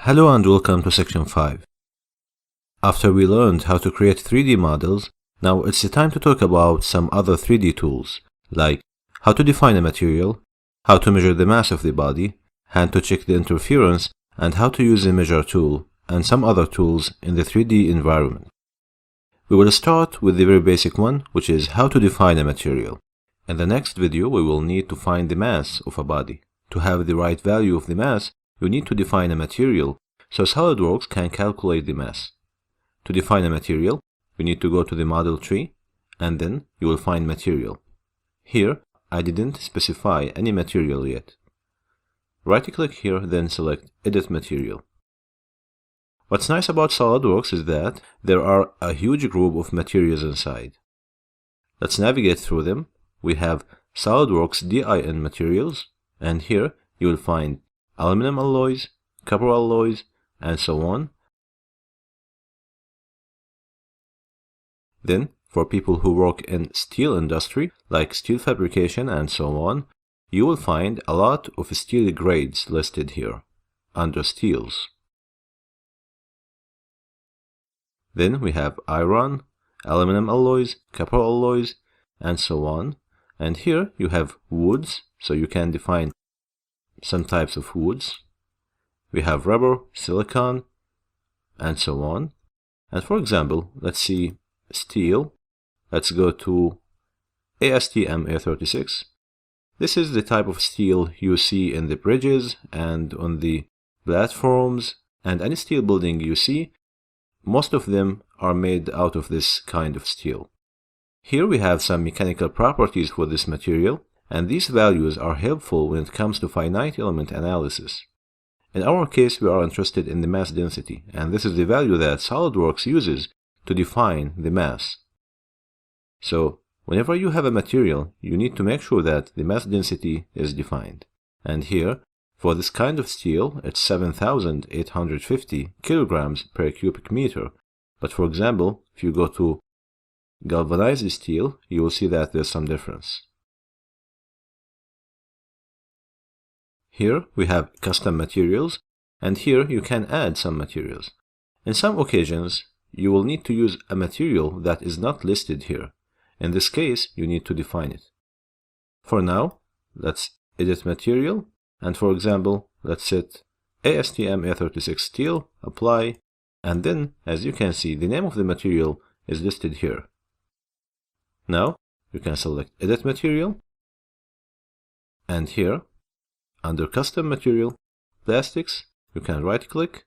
Hello and welcome to section 5. After we learned how to create 3D models, now it's the time to talk about some other 3D tools, like how to define a material, how to measure the mass of the body, and to check the interference, and how to use the measure tool, and some other tools in the 3D environment. We will start with the very basic one, which is how to define a material. In the next video, we will need to find the mass of a body. To have the right value of the mass, you need to define a material, so SolidWorks can calculate the mass. To define a material, you need to go to the model tree, and then you will find material. Here, I didn't specify any material yet. Right-click here, then select Edit Material. What's nice about SolidWorks is that there are a huge group of materials inside. Let's navigate through them. We have SolidWorks DIN materials, and here you will find aluminum alloys, copper alloys, and so on. Then, for people who work in steel industry, like steel fabrication and so on, you will find a lot of steel grades listed here, under steels. Then we have iron, aluminum alloys, copper alloys, and so on. And here you have woods, so you can define some types of woods. We have rubber, silicon, and so on. And for example, let's see steel. Let's go to ASTM A36. This is the type of steel you see in the bridges and on the platforms, and any steel building you see, most of them are made out of this kind of steel. Here we have some mechanical properties for this material, and these values are helpful when it comes to finite element analysis. In our case, we are interested in the mass density, and this is the value that SolidWorks uses to define the mass. So, whenever you have a material, you need to make sure that the mass density is defined. And here, for this kind of steel, it's 7,850 kilograms per cubic meter. But for example, if you go to galvanized steel, you will see that there's some difference. Here we have custom materials, and here you can add some materials. In some occasions, you will need to use a material that is not listed here. In this case, you need to define it. For now, let's edit material. And for example, let's set ASTM A36 steel, apply, and then, as you can see, the name of the material is listed here. Now, you can select Edit Material, and here, under Custom Material, Plastics, you can right-click,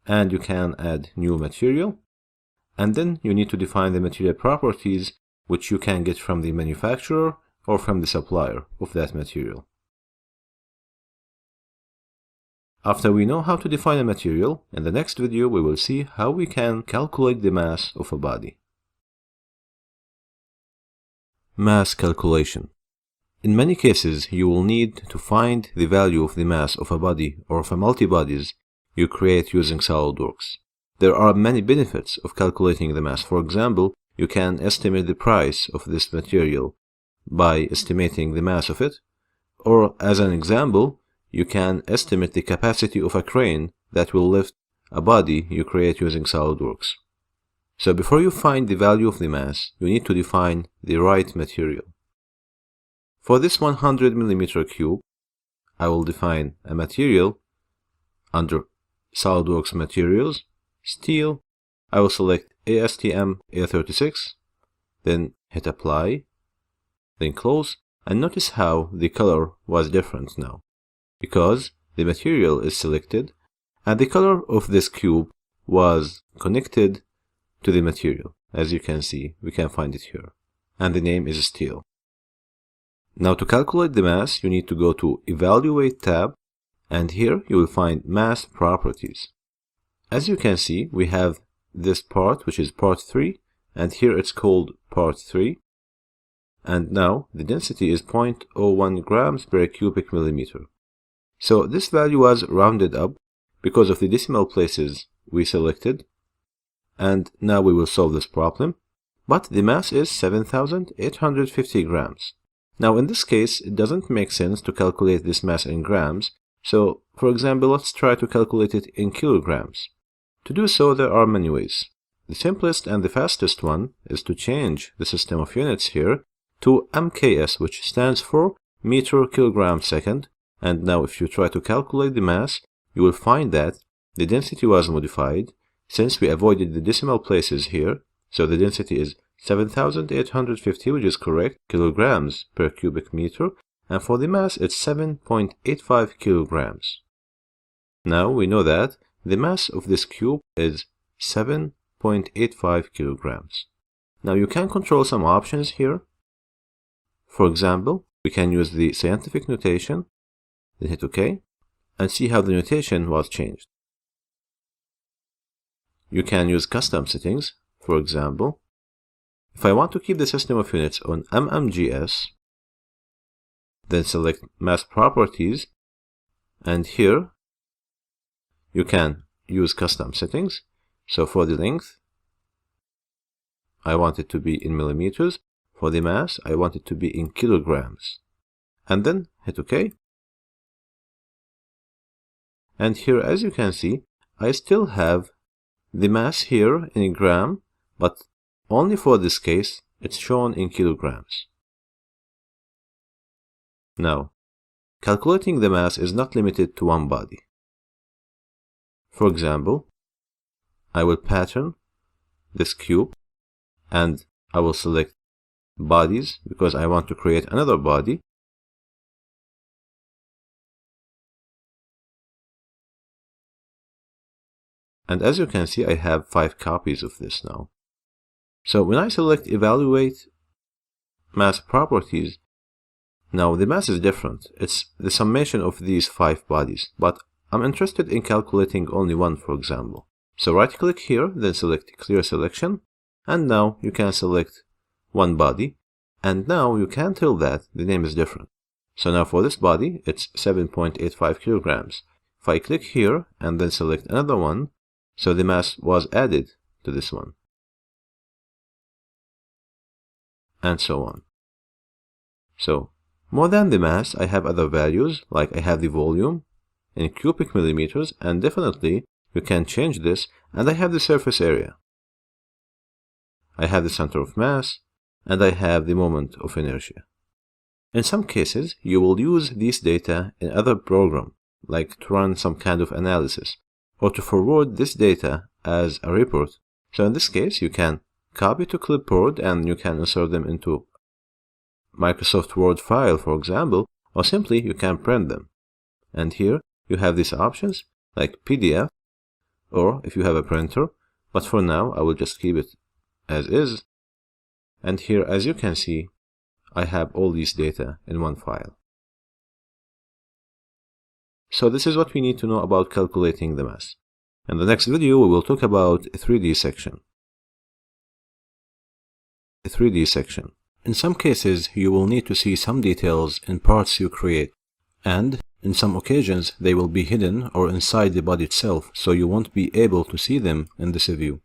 and you can add New Material, and then you need to define the material properties which you can get from the manufacturer or from the supplier of that material. After we know how to define a material, in the next video we will see how we can calculate the mass of a body. Mass calculation. In many cases, you will need to find the value of the mass of a body or of a multi-bodies you create using SolidWorks. There are many benefits of calculating the mass. For example, you can estimate the price of this material by estimating the mass of it, or as an example, you can estimate the capacity of a crane that will lift a body you create using SolidWorks. So before you find the value of the mass, you need to define the right material. For this 100 mm cube, I will define a material under SolidWorks Materials, Steel. I will select ASTM A36, then hit Apply, then Close, and notice how the color was different now, because the material is selected and the color of this cube was connected to the material. As you can see, we can find it here, and the name is steel. Now to calculate the mass, you need to go to Evaluate tab, and here you will find Mass Properties. As you can see, we have this part, which is part 3, and here it's called part 3. And now the density is 0.01 grams per cubic millimeter. So this value was rounded up because of the decimal places we selected. And now we will solve this problem. But the mass is 7,850 grams. Now in this case, it doesn't make sense to calculate this mass in grams, So, for example, let's try to calculate it in kilograms. To do so, there are many ways. The simplest and the fastest one is to change the system of units here to MKS, which stands for meter kilogram second. And now if you try to calculate the mass, you will find that the density was modified since we avoided the decimal places here. So the density is 7,850, which is correct, kilograms per cubic meter. And for the mass, it's 7.85 kilograms. Now we know that the mass of this cube is 7.85 kilograms. Now you can control some options here. For example, we can use the scientific notation, then hit OK, and see how the notation was changed. You can use custom settings. For example, if I want to keep the system of units on mmgs, then select mass properties, and here you can use custom settings. So for the length, I want it to be in millimeters. For the mass, I want it to be in kilograms. And then hit OK. And here, as you can see, I still have the mass here in gram, but only for this case, it's shown in kilograms. Now, calculating the mass is not limited to one body. For example, I will pattern this cube and I will select bodies because I want to create another body. And as you can see, I have 5 copies of this now. So when I select evaluate mass properties, now the mass is different. It's the summation of these 5 bodies, but I'm interested in calculating only one, for example. So right click here, then select clear selection, and now you can select one body, and now you can tell that the name is different. So now for this body, it's 7.85 kilograms. If I click here and then select another one, so the mass was added to this one, and so on. So more than the mass, I have other values, like I have the volume in cubic millimeters, and definitely you can change this, and I have the surface area. I have the center of mass, and I have the moment of inertia. In some cases, you will use these data in other program, like to run some kind of analysis, or to forward this data as a report. So in this case, you can copy to clipboard and you can insert them into Microsoft Word file, for example, or simply you can print them. And here you have these options like PDF, or if you have a printer, but for now I will just keep it as is. And here, as you can see, I have all these data in one file. So this is what we need to know about calculating the mass. In the next video, we will talk about a 3D section. A 3D section. In some cases, you will need to see some details in parts you create, and in some occasions, they will be hidden or inside the body itself, so you won't be able to see them in this view.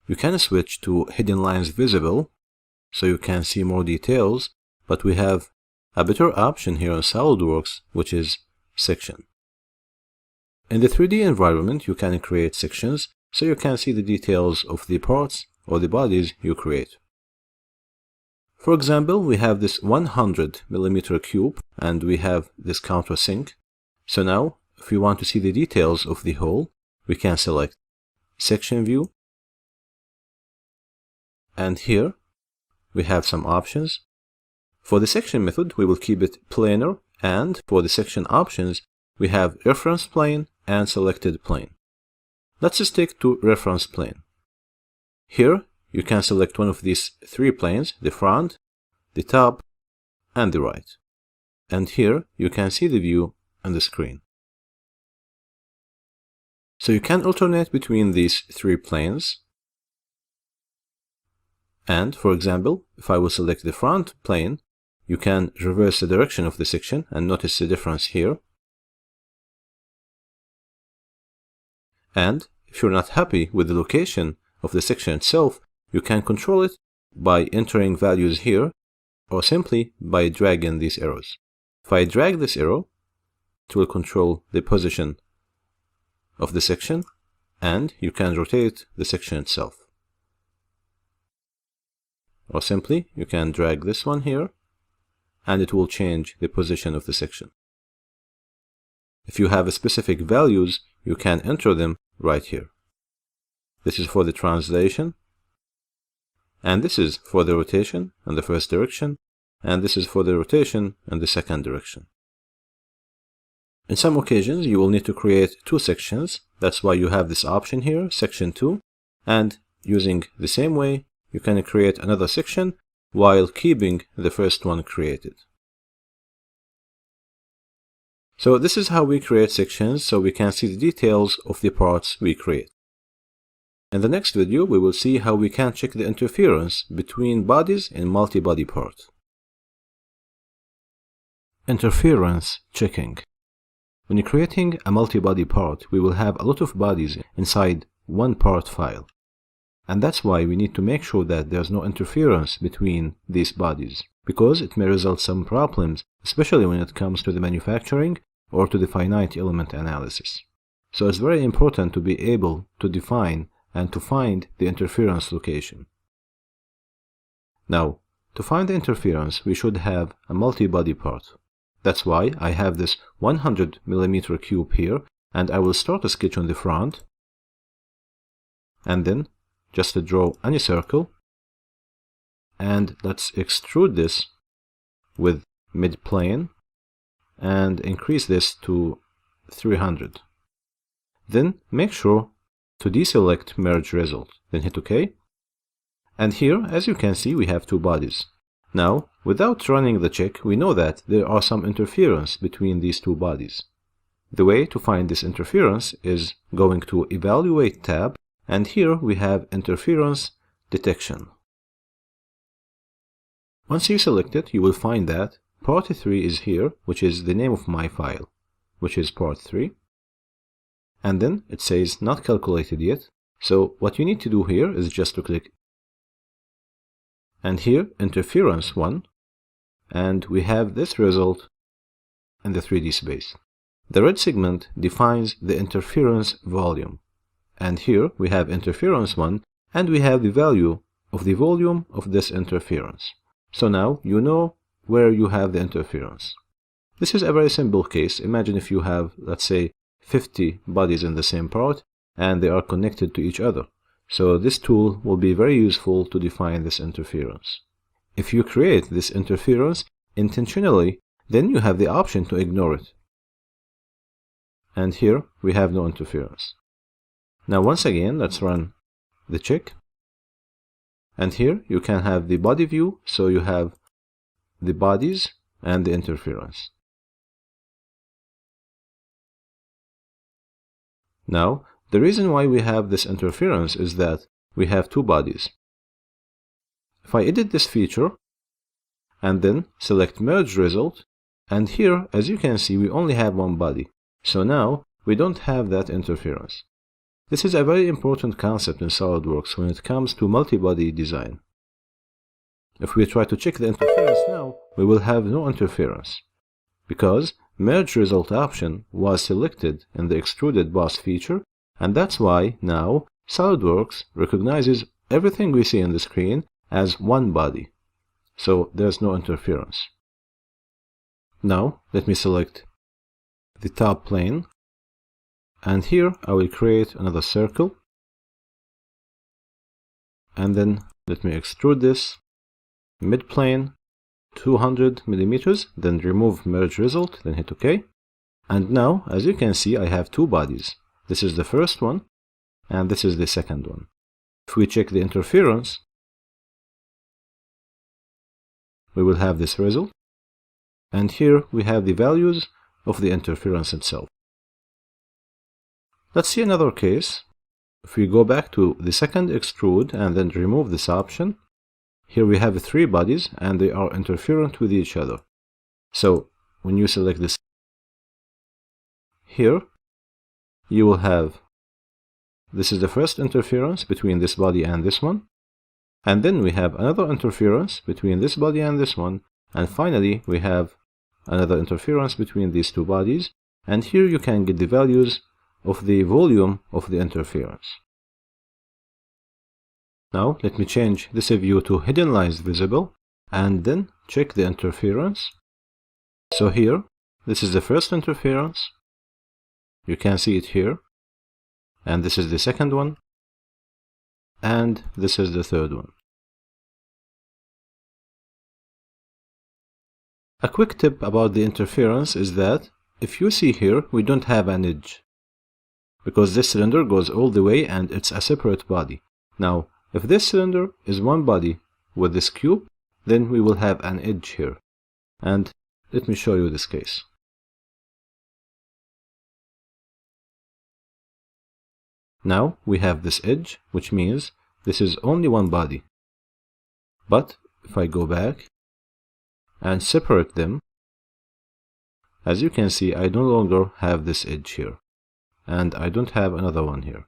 You can switch to hidden lines visible, so you can see more details, but we have a better option here in SolidWorks, which is section. In the 3D environment, you can create sections, so you can see the details of the parts or the bodies you create. For example, we have this 100 millimeter cube, and we have this countersink. So now, if we want to see the details of the hole, we can select section view, and here we have some options. For the section method, we will keep it planar, and for the section options, we have reference plane and selected plane. Let's stick to reference plane. Here, you can select one of these 3 planes, the front, the top, and the right. And here, you can see the view on the screen. So you can alternate between these 3 planes. And, for example, if I will select the front plane, you can reverse the direction of the section and notice the difference here. And if you're not happy with the location of the section itself, you can control it by entering values here, or simply by dragging these arrows. If I drag this arrow, It will control the position of the section, and you can rotate the section itself. Or simply, you can drag this one here, and it will change the position of the section. If you have specific values, you can enter them right here. This is for the translation, and this is for the rotation in the first direction, and this is for the rotation in the second direction. In some occasions, you will need to create two sections. That's why you have this option here, section 2, and using the same way, you can create another section while keeping the first one created. So this is how we create sections, so we can see the details of the parts we create. In the next video, we will see how we can check the interference between bodies in multi-body part. Interference checking. When you're creating a multi-body part, we will have a lot of bodies inside one part file. And that's why we need to make sure that there's no interference between these bodies, because it may result some problems, especially when it comes to the manufacturing or to the finite element analysis. So it's very important to be able to define and to find the interference location. Now, to find the interference, we should have a multi-body part. That's why I have this 100 mm cube here, and I will start a sketch on the front, and then just to draw any circle, and let's extrude this with mid-plane and increase this to 300. Then make sure to deselect merge result, then hit OK. And here, as you can see, we have two bodies. Now, without running the check, we know that there are some interference between these two bodies. The way to find this interference is going to Evaluate tab, and here we have Interference Detection. Once you select it, you will find that part 3 is here, which is the name of my file, which is part 3. And then it says not calculated yet. So what you need to do here is just to click, and here interference 1, and we have this result in the 3D space. The red segment defines the interference volume, and here we have interference 1, and we have the value of the volume of this interference. So now you know where you have the interference. This is a very simple case. Imagine if you have, let's say, 50 bodies in the same part and they are connected to each other. So this tool will be very useful to define this interference. If you create this interference intentionally, then you have the option to ignore it. And here we have no interference. Now once again, let's run the check. And here you can have the body view, so you have the bodies and the interference. Now, the reason why we have this interference is that we have two bodies. If I edit this feature and then select merge result, and here, as you can see, we only have one body. So now we don't have that interference. This is a very important concept in SolidWorks when it comes to multi-body design. If we try to check the interference now, we will have no interference, because merge result option was selected in the extruded boss feature, and that's why now SolidWorks recognizes everything we see on the screen as one body. So there's no interference. Now let me select the top plane, and here I will create another circle, and then let me extrude this mid-plane 200 millimeters, then remove merge result, then hit OK. And now, as you can see, I have two bodies. This is the first one, and this is the second one. If we check the interference, we will have this result. And here we have the values of the interference itself. Let's see another case. If we go back to the second extrude and then remove this option, here we have three bodies and they are interferent with each other. So when you select this here, you will have, this is the first interference between this body and this one, and then we have another interference between this body and this one, and finally we have another interference between these two bodies, And here you can get the values of the volume of the interference. Now let me change this view to hidden lines visible and then check the interference. So here, this is the first interference. You can see it here. And this is the second one. And this is the third one. A quick tip about the interference is that if you see here, we don't have an edge, because this cylinder goes all the way and it's a separate body. Now, if this cylinder is one body with this cube, then we will have an edge here. And let me show you this case. Now we have this edge, which means this is only one body. But if I go back and separate them, as you can see, I no longer have this edge here, and I don't have another one here.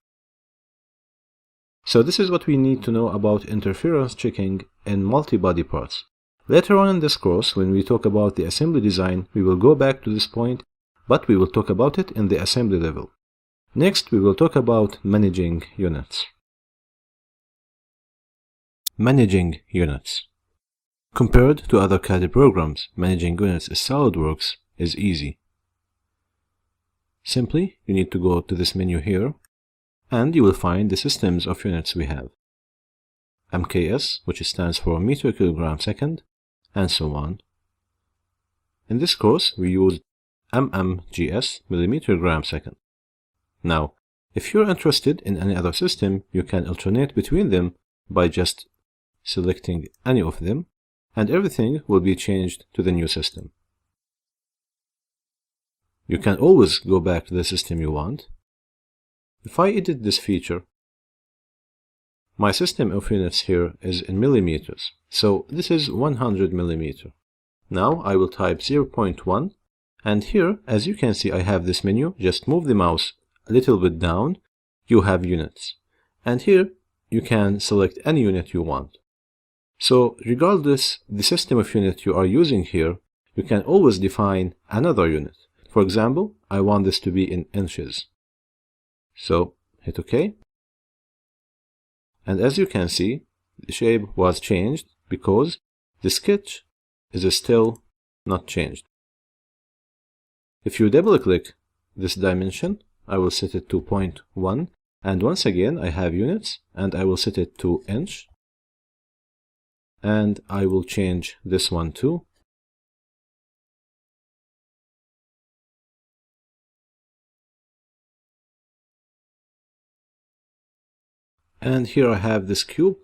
So this is what we need to know about interference checking in multi-body parts. Later on in this course, when we talk about the assembly design, we will go back to this point, but we will talk about it in the assembly level. Next, we will talk about managing units. Managing units. Compared to other CAD programs, managing units in SolidWorks is easy. Simply, you need to go to this menu here, and you will find the systems of units we have. MKS, which stands for meter kilogram second, and so on. In this course, we use mmgs, millimeter gram second. Now, if you're interested in any other system, you can alternate between them by just selecting any of them, and everything will be changed to the new system. You can always go back to the system you want. If I edit this feature, my system of units here is in millimeters, so this is 100 millimeter. Now I will type 0.1, and here, as you can see, I have this menu. Just move the mouse a little bit down, you have units. And here, you can select any unit you want. So regardless the system of unit you are using here, you can always define another unit. For example, I want this to be in inches. So hit OK. And as you can see, the shape was changed because the sketch is still not changed. If you double click this dimension, I will set it to 0.1, and once again I have units, and I will set it to inch, and I will change this one too. And here I have this cube.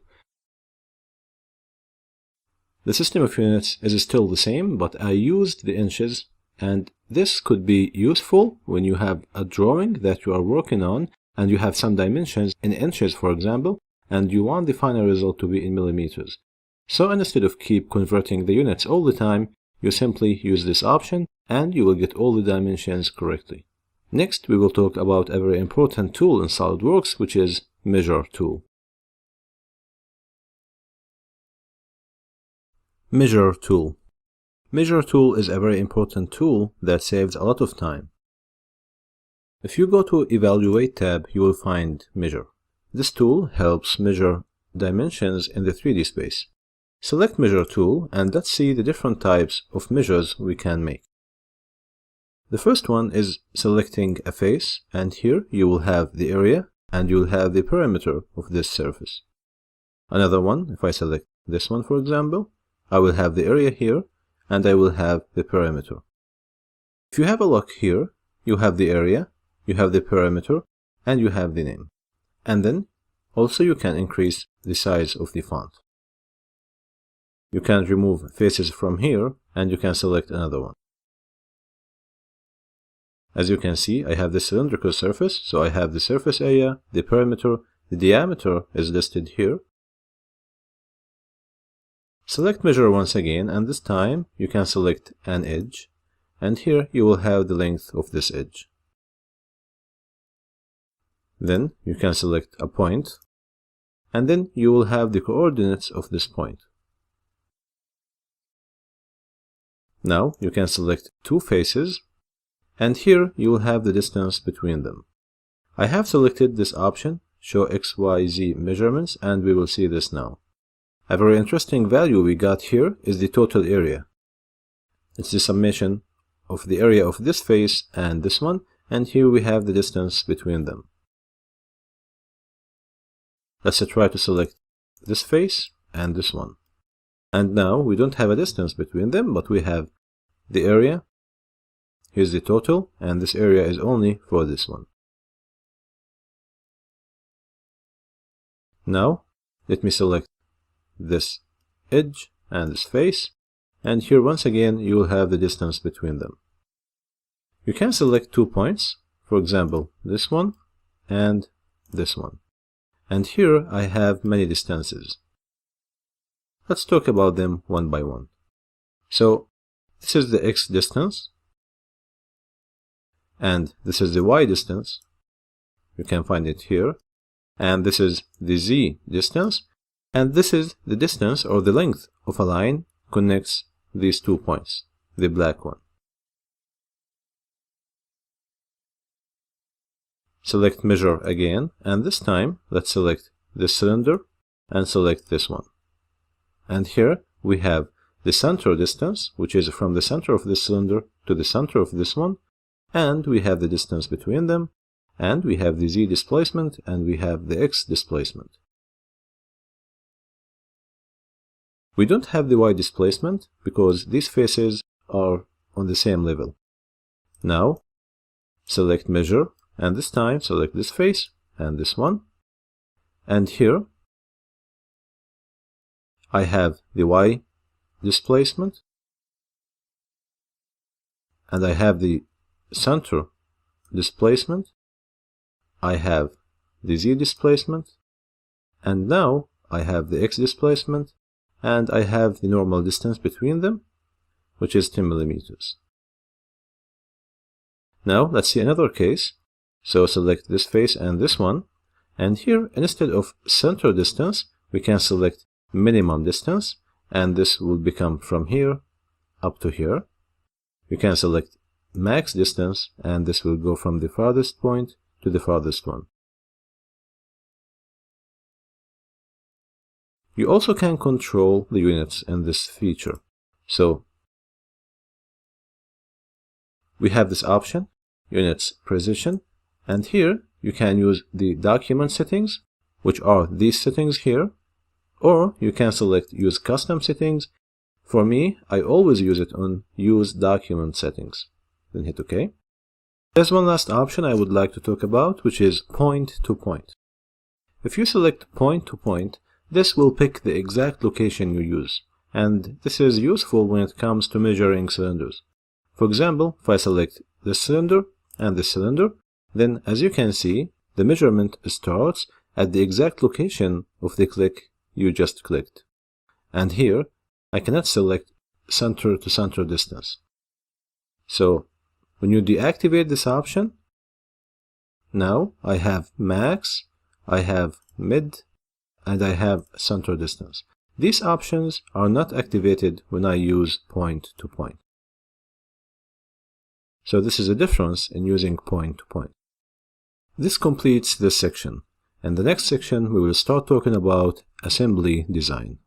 The system of units is still the same, but I used the inches, and this could be useful when you have a drawing that you are working on and you have some dimensions in inches, for example, and you want the final result to be in millimeters. So instead of keep converting the units all the time, you simply use this option and you will get all the dimensions correctly. Next, we will talk about a very important tool in SolidWorks, which is Measure tool. Measure tool. Measure tool is a very important tool that saves a lot of time. If you go to Evaluate tab, you will find Measure. This tool helps measure dimensions in the 3D space. Select Measure tool and let's see the different types of measures we can make. The first one is selecting a face, and here you will have the area and you will have the perimeter of this surface. Another one, if I select this one for example, I will have the area here and I will have the perimeter. If you have a lock here, you have the area, you have the perimeter, and you have the name. And then also you can increase the size of the font. You can remove faces from here and you can select another one. As you can see, I have the cylindrical surface, so I have the surface area, the perimeter, the diameter is listed here. Select Measure once again, and this time you can select an edge, and here you will have the length of this edge. Then you can select a point, and then you will have the coordinates of this point. Now you can select two faces, and here you will have the distance between them. I have selected this option, show XYZ measurements, and we will see this now. A very interesting value we got here is the total area. It's the summation of the area of this face and this one, and here we have the distance between them. Let's try to select this face and this one. And now we don't have a distance between them, but we have the area. Here's the total, and this area is only for this one. Now, let me select this edge and this face, and here once again you will have the distance between them. You can select 2 points, for example this one and this one, and here I have many distances. Let's talk about them one by one. So this is the X distance, and this is the Y distance. You can find it here, and this is the Z distance, and this is the distance or the length of a line connects these 2 points, the black one. Select measure again, and this time let's select this cylinder and select this one. And here we have the center distance, which is from the center of this cylinder to the center of this one, and we have the distance between them, and we have the Z displacement, and we have the X displacement. We don't have the Y displacement because these faces are on the same level. Now, select measure, and this time select this face and this one, and here I have the Y displacement, and I have the center displacement, I have the Z displacement, and now I have the X displacement, and I have the normal distance between them, which is 10 millimeters. Now let's see another case. So select this face and this one, and here instead of center distance we can select minimum distance, and this will become from here up to here. You can select max distance, and this will go from the farthest point to the farthest one. You also can control the units in this feature. So we have this option, units precision, and here you can use the document settings, which are these settings here, or you can select use custom settings. For me, I always use it on use document settings. Then hit OK. There's one last option I would like to talk about, which is point to point. If you select point to point, this will pick the exact location you use, and this is useful when it comes to measuring cylinders. For example, if I select this cylinder and this cylinder, then as you can see, the measurement starts at the exact location of the click you just clicked. And here, I cannot select center to center distance. So, when you deactivate this option, now I have max, I have mid, and I have center distance. These options are not activated when I use point to point. So this is a difference in using point to point. This completes this section. In the next section, we will start talking about assembly design.